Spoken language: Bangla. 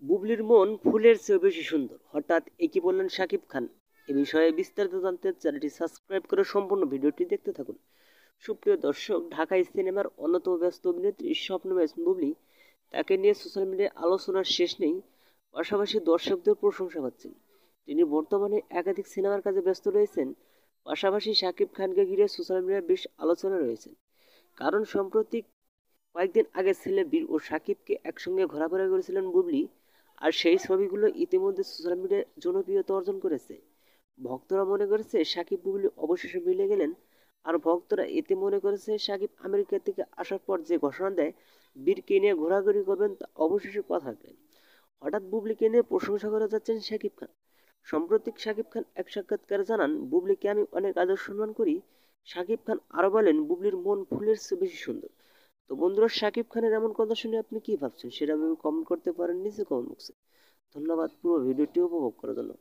বুবলির মন ফুলের চেয়েও বেশি সুন্দর, হঠাৎ একই বললেন শাকিব খান। এ বিষয়ে বিস্তারিত জানতে চ্যানেলটি সাবস্ক্রাইব করে সম্পূর্ণ ভিডিওটি দেখতে থাকুন। সুপ্রিয় দর্শক, ঢাকাই সিনেমার অন্যতম ব্যস্ত অভিনেত্রী স্বপ্নমেশ বুবলি, তাকে নিয়ে সোশ্যাল মিডিয়ায় আলোচনার শেষ নেই। পাশাপাশি দর্শকদের প্রশংসা পাচ্ছেন। তিনি বর্তমানে একাধিক সিনেমার কাজে ব্যস্ত রয়েছেন। পাশাপাশি শাকিব খানকে ঘিরে সোশ্যাল মিডিয়ায় বেশ আলোচনা রয়েছে, কারণ সম্প্রতি কয়েকদিন আগে ছেলে বীর ও শাকিবকে একসঙ্গে ঘোরাফেরা করেছিলেন বুবলি। আর সেই ছবিগুলো ইতিমধ্যে সোশ্যাল মিডিয়ায় জনপ্রিয়তা অর্জন করেছে। ভক্তরা মনে করেছে শাকিব বুবলি অবশেষে মিলে গেলেন। আর ভক্তরা এতে মনে করেছে শাকিব আমেরিকা থেকে আসার পর যে ঘোষণা দেয় বীরকে নিয়ে ঘোরাঘুরি করবেন, তা অবশেষে কথা রাখলেন। হঠাৎ বুবলিকে নিয়ে প্রশংসা করে যাচ্ছেন শাকিব খান। সম্প্রতি শাকিব খান এক সাক্ষাৎকারে জানান, বুবলিকে আমি অনেক আদর সম্মান করি। শাকিব খান আরো বলেন, বুবলির মন ফুলের চেয়ে বেশি সুন্দর। তো বন্ধুরা, শাকিব খানের এমন কথা শুনে আপনি কি ভাবছেন সেটা কমেন্ট করতে পারেন নিচে কমেন্ট বক্সে। ধন্যবাদ পুরো ভিডিওটি উপভোগ করার জন্য।